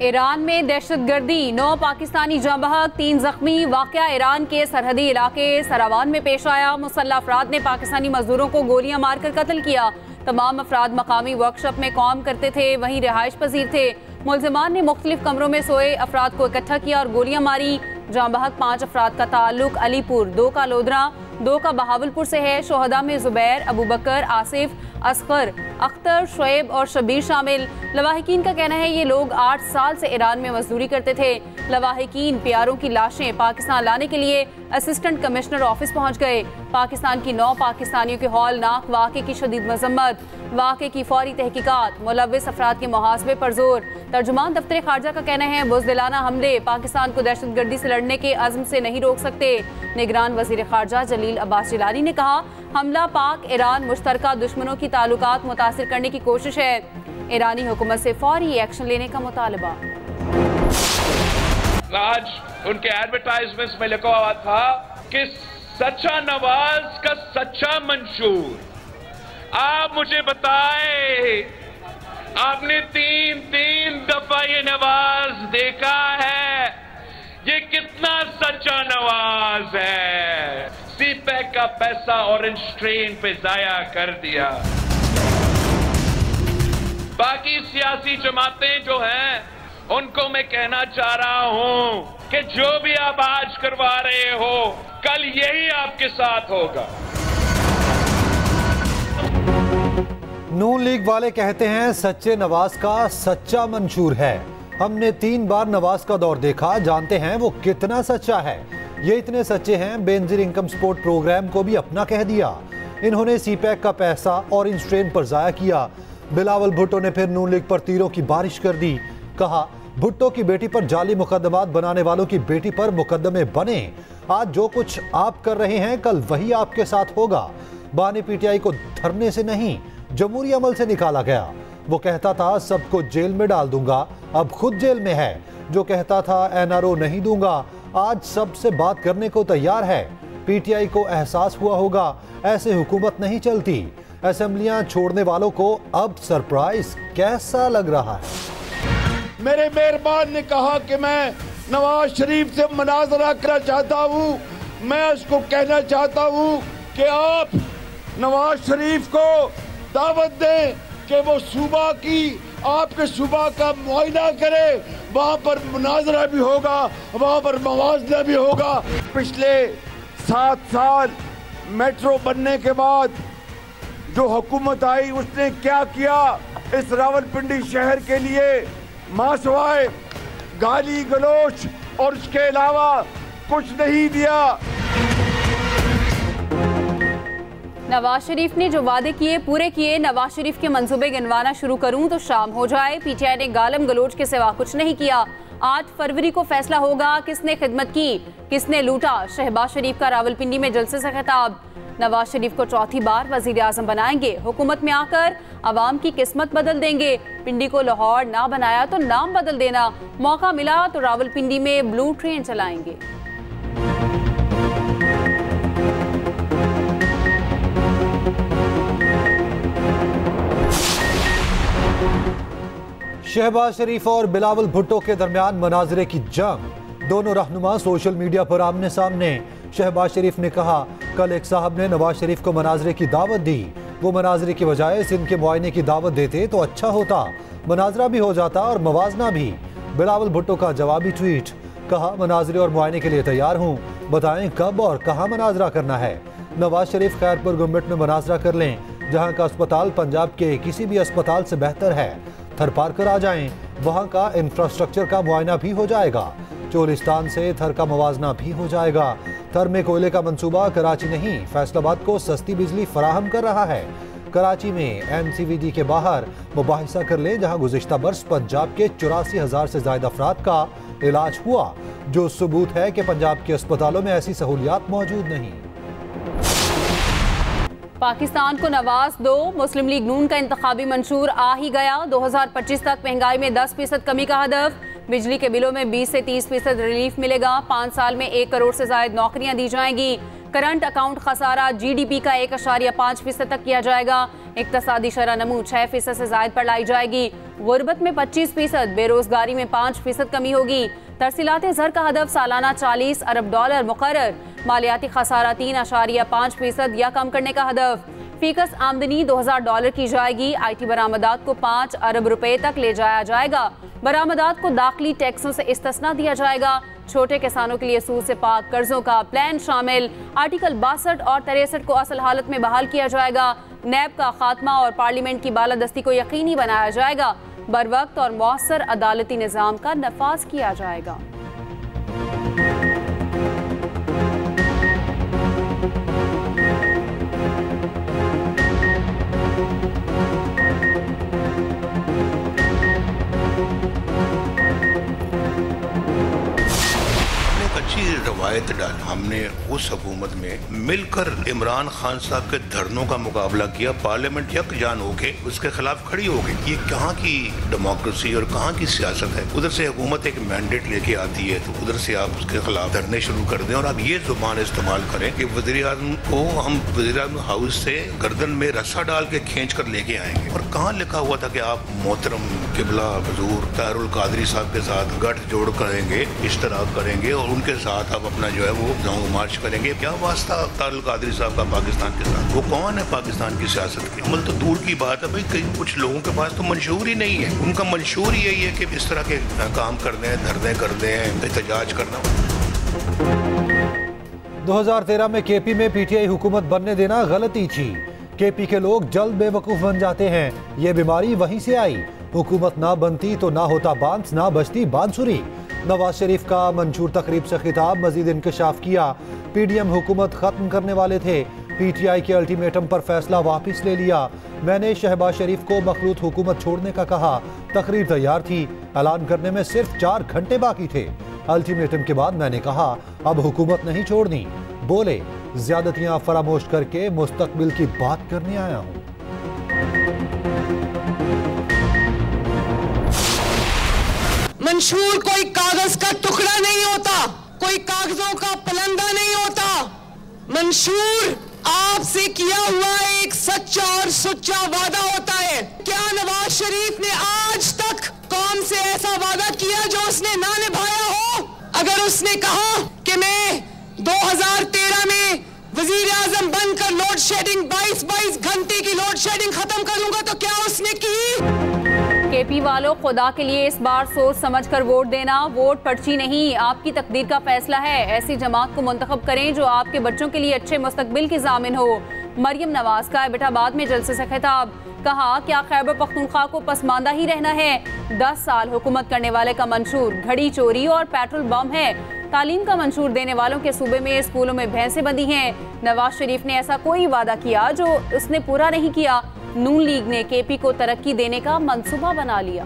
Iran में दहशतगर्दी, 9 पाकिस्तानी जंबहक, 3 जख्मी। वाक़या ईरान के सरहदी इलाके सरावान में पेश आया। मुसल्लह अफराद ने पाकिस्तानी मजदूरों को गोलियां मारकर कत्ल किया। तमाम अफराद मकामी वर्कशॉप में काम करते थे, वहीं रिहाइश पजीर थे। मुलजिमान ने मुख्तलिफ कमरों में सोए अफराद को इकट्ठा किया और गोलियां मारी। जंबहक 5 अफराद का ताल्लुक अलीपुर, 2 का लोधरा, 2 का बहावलपुर से है। शोहदा में जुबैर, अबू बकर, आसिफ, असगर, अख्तर, शुएब और शबीर शामिल। लवाहिकीन का कहना है ये लोग 8 साल से ईरान में मजदूरी करते थे। लवाहिकीन प्यारों की लाशें पाकिस्तान लाने के लिए असिस्टेंट कमिश्नर ऑफिस पहुंच गए। पाकिस्तान की 9 पाकिस्तानियों के हौलनाक वाक़े की शदीद मजम्मत, वाक़े की फौरी तहकीकात, मुलव्विस अफराद के मुहासबे पर जोर। तर्जुमान दफ्तर खारजा का कहना है बुज़दिलाना हमले पाकिस्तान को दहशतगर्दी से लड़ने के अज़्म से नहीं रोक सकते। निगरान वज़ीर खारजा जलील अब्बास जिलानी ने कहा हमला पाक ईरान मुश्तरका दुश्मनों की ताल्लुकात मुतासिर करने की कोशिश है। ईरानी हुकूमत से फौरी एक्शन लेने का मुतालबा। आज उनके एडवर्टाइजमेंट्स में लिखा हुआ था कि सच्चा नवाज का सच्चा मंशूर। आप मुझे बताएं, आपने तीन दफा ये नवाज देखा है, ये कितना सच्चा नवाज है। सीपैक का पैसा ऑरेंज ट्रेन पे जाया कर दिया। बाकी सियासी जमातें जो हैं उनको मैं कहना चाह रहा हूं कि जो भी आप आज करवा रहे हो कल यही आपके साथ होगा। नून लीग वाले कहते हैं सच्चे नवाज का सच्चा मंशूर है। हमने 3 बार नवाज का दौर देखा, जानते हैं वो कितना सच्चा है। ये इतने सच्चे हैं बेनजीर इनकम सपोर्ट प्रोग्राम को भी अपना कह दिया। इन्होंने सीपैक का पैसा ऑरेंज ट्रेन पर जाया किया। बिलावल भुट्टो ने फिर नून लीग पर तीरों की बारिश कर दी। कहा भुट्टो की बेटी पर जाली मुकदमात बनाने वालों की बेटी पर मुकदमे बने। आज जो कुछ आप कर रहे हैं कल वही आपके साथ होगा। बानी पीटीआई को धरने से नहीं जमहूरी अमल से निकाला गया। वो कहता था सबको जेल में डाल दूंगा, अब खुद जेल में है। जो कहता था एनआरओ नहीं दूंगा, आज सबसे बात करने को तैयार है। पीटीआई को एहसास हुआ होगा ऐसे हुकूमत नहीं चलती। असेंबलियां छोड़ने वालों को अब सरप्राइज कैसा लग रहा है? मेरे मेहरबान ने कहा कि मैं नवाज शरीफ से मुनाजरा करना चाहता हूँ। मैं उसको कहना चाहता हूँ कि आप नवाज शरीफ को दावत दें कि वो सूबा की आपके सूबा का मुआयना करे। वहाँ पर मुनाजरा भी होगा, वहाँ पर मुवाजना भी होगा। पिछले 7 साल मेट्रो बनने के बाद जो हुकूमत आई उसने क्या किया इस रावलपिंडी शहर के लिए? मासवाए गाली गलोच और उसके अलावा कुछ नहीं दिया। नवाज शरीफ ने जो वादे किए पूरे किए। नवाज शरीफ के मंसूबे गिनवाना शुरू करूं तो शाम हो जाए। पीटीआई ने गालम गलोच के सिवा कुछ नहीं किया। 8 फरवरी को फैसला होगा किसने खिदमत की, किसने लूटा। शहबाज शरीफ का रावलपिंडी में जलसे से खिताब। नवाज शरीफ को चौथी बार वजीर आजम बनाएंगे। हुकूमत में आकर अवाम की किस्मत बदल देंगे। पिंडी को लाहौर ना बनाया तो नाम बदल देना। मौका मिला तो रावलपिंडी में ब्लू ट्रेन चलाएंगे। शहबाज शरीफ और बिलावल भुट्टो के दरमियान मनाजरे की जंग। दोनों रहनुमा सोशल मीडिया पर आमने सामने। शहबाज शरीफ ने कहा कल एक साहब ने नवाज शरीफ को मनाजरे की दावत दी। वो मनाजरे की बजाय सिंध के मुआयने की दावत देते तो अच्छा होता, मनाजरा भी हो जाता और मवाजना भी। बिलावल भुट्टो का जवाबी ट्वीट, कहा मनाजरे और मुआयने के लिए तैयार हूँ, बताएं कब और कहाँ मनाजरा करना है। नवाज शरीफ खैरपुर गुम्बट में मनाजरा कर लें, जहाँ का अस्पताल पंजाब के किसी भी अस्पताल से बेहतर है। थर पार कर आ जाएं, वहाँ का इंफ्रास्ट्रक्चर का मुआयना भी हो जाएगा। चोलिस्तान से थर का मुवाजना भी हो जाएगा। थर में कोयले का मंसूबा कराची नहीं फैसलाबाद को सस्ती बिजली फराहम कर रहा है। कराची में एमसीवीडी के बाहर मुबाहिसा कर ले, जहाँ गुज़िश्ता बरस पंजाब के 84,000 से ज्यादा अफराद का इलाज हुआ, जो सबूत है कि पंजाब के अस्पतालों में ऐसी सहूलियात मौजूद नहीं। पाकिस्तान को नवाज दो, मुस्लिम लीग नून का इंतखाबी मंशूर आ ही गया। 2025 तक महंगाई में 10% कमी का हदफ। बिजली के बिलों में 20 से 30% रिलीफ मिलेगा। 5 साल में 1 करोड़ से ज्यादा नौकरियां दी जाएंगी। करंट अकाउंट खसारा GDP का 1.5% तक किया जाएगा। इक्तसादी शरह नमू 6% से ज्यादा पर लाई जाएगी। गुर्बत में 25%, बेरोजगारी में 5% कमी होगी। तरसीलात ज़र का हदफ सालाना $40 अरब मुकर्रर। मालियाती खसारा 3.5% या कम करने का हदफ। फीकस आमदनी $2000 की जाएगी। IT बरामदात को 5 अरब रुपए तक ले जाया जाएगा। बरामदात को दाखिली टैक्सों से इस्तिस्ना दिया जाएगा। छोटे किसानों के लिए सूद से पाक कर्जों का प्लान शामिल। आर्टिकल 62 और 63 को असल हालत में बहाल किया जाएगा। नैब का खात्मा और पार्लियामेंट की बालादस्ती को यकीनी बनाया जाएगा। बर वक्त और मौसर अदालती निज़ाम का नफाज किया जाएगा। रवायत डाल हमने उस हुकूमत में मिलकर इमरान खान साहब के धरनों का मुकाबला किया। पार्लियामेंट यकजान होके उसके खिलाफ खड़ी हो गई। ये कहाँ की डेमोक्रेसी और कहाँ की सियासत है। उधर से हुकूमत एक मैंडेट लेके आती है तो उधर से आप उसके खिलाफ धरने शुरू कर दें और आप ये जुबान इस्तेमाल करें कि वज़ीर-ए-आज़म को हम वज़ीर-ए-आज़म हाउस से गर्दन में रस्सा डाल के खींच कर लेके आएंगे। और कहाँ लिखा हुआ था कि आप मोहतरम किबला हुज़ूर तारुल कादरी साहब के साथ गठजोड़ करेंगे, इश्तराक करेंगे और उनके साथ आप अपना जो है वो लॉन्ग मार्च करेंगे। क्या वास्ता तारुल कादरी साहब का पाकिस्तान के साथ? वो कौन है पाकिस्तान की सियासत के? अमल तो दूर की बात है भाई, कई कुछ लोगों के पास तो मंशूर ही नहीं है। उनका मंशूर यही है कि इस तरह के काम कर दें, धरने कर दें, एहतजाज करना। 2013 में KP में PTI हुकूमत बनने देना गलती थी। KP के लोग जल्द बेवकूफ़ बन जाते हैं। ये बीमारी वहीं से आई। हुकूमत ना बनती तो ना होता बांस, ना बचती बांसुरी। नवाज शरीफ का मंशूर तकरीब से खिताब मजीद इंकशाफ किया। PDM हुकूमत ख़त्म करने वाले थे। PTI के अल्टीमेटम पर फैसला वापस ले लिया। मैंने शहबाज शरीफ को मखलूत हुकूमत छोड़ने का कहा। तकरीर तैयार थी, ऐलान करने में सिर्फ 4 घंटे बाकी थे। अल्टीमेटम के बाद मैंने कहा अब हुकूमत नहीं छोड़नी। बोले ज्यादतियां फरामोश करके मुस्तकबिल की बात करने आया हूं। मंशूर कोई कागज का टुकड़ा नहीं होता, कोई कागजों का पलंदा नहीं होता। मंशूर आपसे किया हुआ एक सच्चा और सुच्चा वादा होता है। क्या नवाज शरीफ ने आज तक कौम से ऐसा वादा किया जो उसने ना निभाया हो? अगर उसने कहा कि मैं 2013 में वजीर आजम बनकर लोड शेडिंग 22 घंटे की लोड शेडिंग खत्म करूंगा, तो क्या उसने की? KP वालों, खुदा के लिए इस बार सोच समझ कर वोट देना। वोट पर्ची नहीं, आपकी तकदीर का फैसला है। ऐसी जमात को मुंतखब करें जो आपके बच्चों के लिए अच्छे मुस्तकबिल की जामिन हो। मरियम नवाज का एबटाबाद में जलसे से खिताब। कहा क्या खैबर पख्तूनख्वा को पसमानदा ही रहना है? 10 साल हुकूमत करने वाले का मंशूर घड़ी चोरी और पेट्रोल बम है। तालीम का मंशूर देने वालों के सूबे में स्कूलों में भैंसें बंधी हैं। नवाज शरीफ ने ऐसा कोई वादा किया जो उसने पूरा नहीं किया। नून लीग ने KP को तरक्की देने का मंसूबा बना लिया।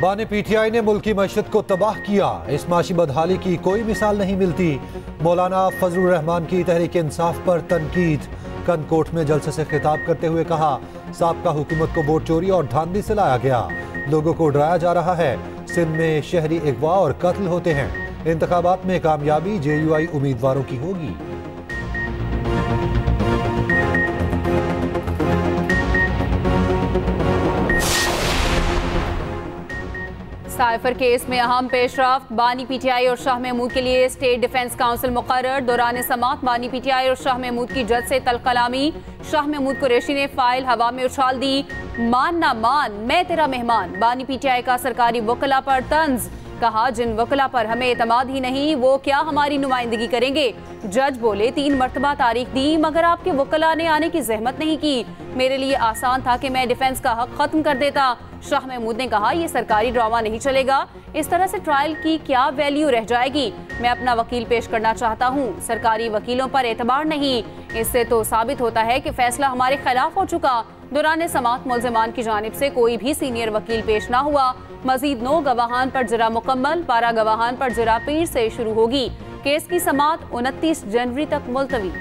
बाने PTI ने मुल्की मईशत को तबाह किया। इस माशी बदहाली की कोई मिसाल नहीं मिलती। मौलाना फजलुर रहमान की तहरीक इंसाफ पर तनकीद। कनकोट में जलसे से खिताब करते हुए कहा साबका हुकूमत को वोट चोरी और धांधली से लाया गया। लोगों को डराया जा रहा है। सिंध में शहरी अगवा और कत्ल होते हैं। इंतखाबात में कामयाबी JUI उम्मीदवारों की होगी। साइफर केस में अहम पेशरफ्त। बानी PTI और शाह महमूद के लिए स्टेट डिफेंस काउंसिल मुकर्रर। दौरान समात बानी PTI और शाह महमूद की जज से तलकलामी। शाह महमूद कुरैशी ने फाइल हवा में उछाल दी। मान ना मान, मैं तेरा मेहमान। बानी PTI का सरकारी वकला पर तंज। कहा जिन वकला पर हमें एतमाद ही नहीं वो क्या हमारी नुमाइंदगी करेंगे। जज बोले 3 मरतबा तारीख दी मगर आपके वकला ने आने की जहमत नहीं की। मेरे लिए आसान था कि मैं डिफेंस का हक खत्म कर देता। शाह महमूद ने कहा यह सरकारी ड्रामा नहीं चलेगा। इस तरह से ट्रायल की क्या वैल्यू रह जाएगी। मैं अपना वकील पेश करना चाहता हूँ। सरकारी वकीलों पर एतबार नहीं। इससे तो साबित होता है कि फैसला हमारे खिलाफ हो चुका। दौरान समात मुल्ज़िमान की जानिब से कोई भी सीनियर वकील पेश ना हुआ। मजीद 9 गवाहान पर जरा मुकम्मल, 12 गवाहान पर जरा पीर से शुरू होगी। केस की समात 29 जनवरी तक मुलतवी।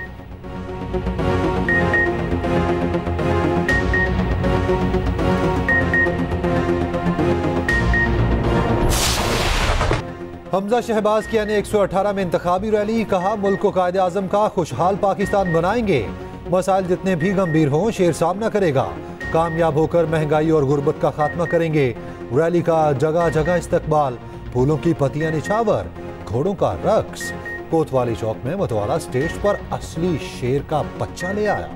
हमजा शहबाज की यानी 118 में इंतखाबी रैली, कहा मुल्क को कायदे आजम का खुशहाल पाकिस्तान बनाएंगे। मसाइल जितने भी गंभीर हों शेर सामना करेगा। कामयाब होकर महंगाई और गुर्बत का खात्मा करेंगे। रैली का जगह जगह इस्तकबाल, फूलों की पत्तियां निछावर, घोड़ों का रक्स। कोतवाली चौक में मतवाला स्टेज पर असली शेर का बच्चा ले आया।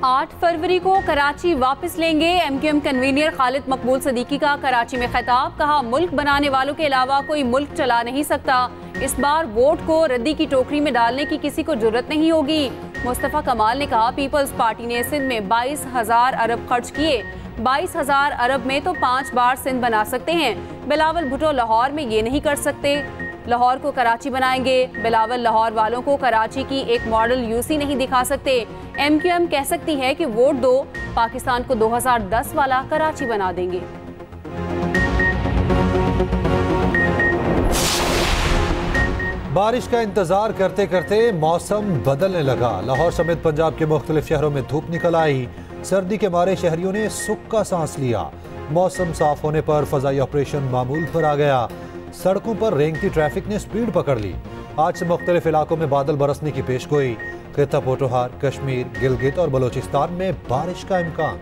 8 फरवरी को कराची वापस लेंगे। MQM कन्वीनर खालिद मकबूल सदीकी का कराची में खिताब, कहा मुल्क बनाने वालों के अलावा कोई मुल्क चला नहीं सकता। इस बार वोट को रद्दी की टोकरी में डालने की किसी को जरूरत नहीं होगी। मुस्तफा कमाल ने कहा पीपल्स पार्टी ने सिंध में 22,000 अरब खर्च किए। 22,000 अरब में तो 5 बार सिंध बना सकते हैं। बिलावल भुट्टो लाहौर में ये नहीं कर सकते। लाहौर को कराची बनाएंगे। बिलावल लाहौर वालों को कराची की एक मॉडल यूसी नहीं दिखा सकते। MQM कह सकती है कि वोट दो, पाकिस्तान को 2010 वाला कराची बना देंगे। बारिश का इंतजार करते करते मौसम बदलने लगा। लाहौर समेत पंजाब के मुख्तलिफ शहरों में धूप निकल आई। सर्दी के मारे शहरियों ने सुख का सांस लिया। मौसम साफ होने पर फजाई ऑपरेशन मामूल पर आ गया। सड़कों पर रेंगती ट्रैफिक ने स्पीड पकड़ ली। आज से मुख्तलिफ इलाकों में बादल बरसने की पेशगोई। खित्ता पोटोहार, कश्मीर, गिलगित और बलोचिस्तान में बारिश का इम्कान।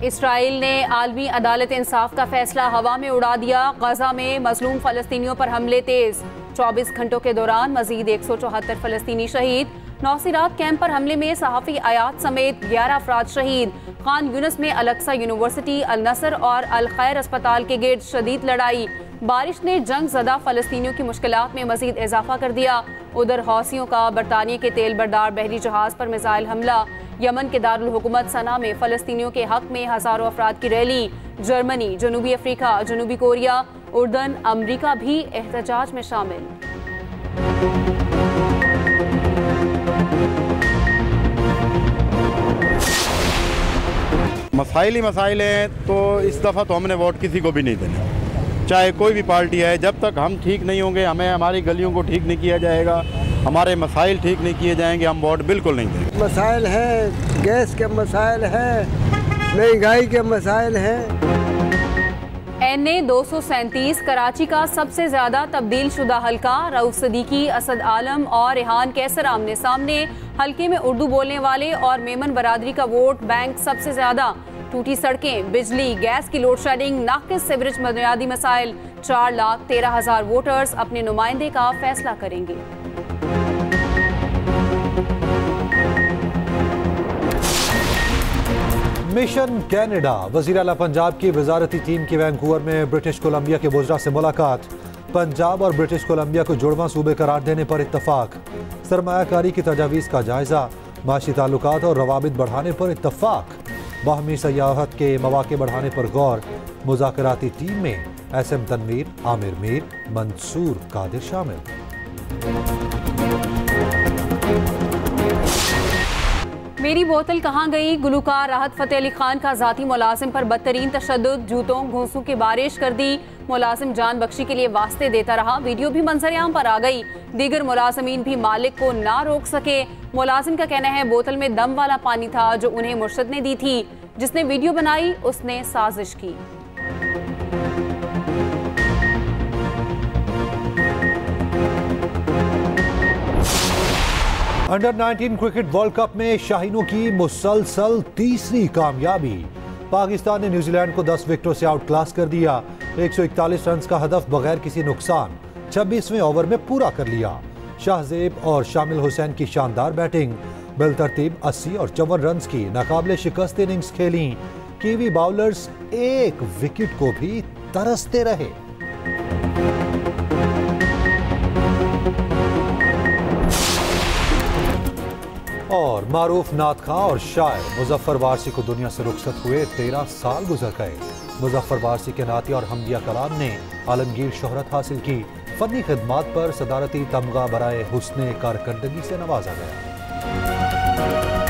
इसराइल ने आलमी अदालत इंसाफ का फैसला हवा में उड़ा दिया। गजा में मजलूम फलस्तीनियों पर हमले तेज। 24 घंटों के दौरान मजीद 174 फलस्तीनी शहीद। नौसिरात कैंप पर हमले में सहाफ़ी आयात समेत 11 अफराद शहीद। खान यूनिस में अलक्सा यूनिवर्सिटी, अल नसर और अल खैर अस्पताल के गिर्द शदीद लड़ाई। बारिश ने जंग ज़दा फलस्तीनियों की मुश्किलात में मजीद इजाफा कर दिया। उधर हौसियों का बरतानिया के तेल बरदार बहरी जहाज पर मिसाइल हमला। यमन के दारुल हुकूमत सना में फलस्तीनियों के हक में हजारों अफराद की रैली। जर्मनी, जनूबी अफ्रीका, जनूबी कोरिया, उर्दन, अमरीका भी एहतजाज में शामिल। मसाइल ही मसाइल हैं, तो इस दफ़ा तो हमने वोट किसी को भी नहीं देना, चाहे कोई भी पार्टी है। जब तक हम ठीक नहीं होंगे, हमें हमारी गलियों को ठीक नहीं किया जाएगा, हमारे मसाइल ठीक नहीं किए जाएंगे, हम वोट बिल्कुल नहीं देंगे। मसाइल हैं, गैस के मसाइल हैं, महंगाई के मसाइल हैं। NA 237 कराची का सबसे ज्यादा तब्दील शुदा हल्का। रऊफ सदीकी, असद आलम और रेहान कैसर आमने सामने। हल्के में उर्दू बोलने वाले और मेमन बरादरी का वोट बैंक सबसे ज्यादा। टूटी सड़कें, बिजली, गैस की लोड शेडिंग, नाकिस सीवरेज, बुनियादी मसाइल। 4,13,000 वोटर्स अपने नुमाइंदे का फैसला करेंगे। Mission Canada. वज़ीर आला पंजाब की वजारती टीम की वैंकूवर में ब्रिटिश कोलंबिया के वज़रा से मुलाकात। पंजाब और ब्रिटिश कोलंबिया को जुड़वां सूबे करार देने पर इत्तफाक। सरमायाकारी की तजावीज़ का जायजा। माशी ताल्लुकात और रवाबित बढ़ाने पर इत्तफाक। बाहमी सयाहत के मौके बढ़ाने पर गौर। मुज़ाकराती टीम में SM तनवीर, आमिर मीर, मंसूर कादिर शामिल। मेरी बोतल कहाँ गई। गुलूकार राहत फ़तेह अली खान का ज़ाती मुलाजिम पर बदतरीन तशद्दुद, जूतों घूंसों की बारिश कर दी। मुलाजिम जान बख्शी के लिए वास्ते देता रहा। वीडियो भी मंजर-ए-आम पर आ गई। दीगर मुलाजिमीन भी मालिक को ना रोक सके। मुलाजिम का कहना है बोतल में दम वाला पानी था जो उन्हें मुर्शद ने दी थी। जिसने वीडियो बनाई उसने साजिश की। अंडर 19 क्रिकेट वर्ल्ड कप में शाहीनों की मुसलसल तीसरी कामयाबी। पाकिस्तान ने न्यूजीलैंड को 10 विकेटों से आउट क्लास कर दिया। 141 रन का हदफ बगैर किसी नुकसान 26वें ओवर में पूरा कर लिया। शाहजेब और शामिल हुसैन की शानदार बैटिंग। बिलतरतीब 80 और 54 रन की नाकाबिले शिकस्त इनिंग्स खेली। कीवी बाउलर्स एक विकेट को भी तरसते रहे। और मारूफ नात खां और शायर मुजफ्फर वारसी को दुनिया से रुखसत हुए 13 साल गुजर गए। मुजफ्फर वारसी के नातिया और हमदिया कलाम ने आलमगीर शोहरत हासिल की। फनी खिदमात पर सदारती तमगा बराए हुस्ने कारकर्दगी से नवाजा गया।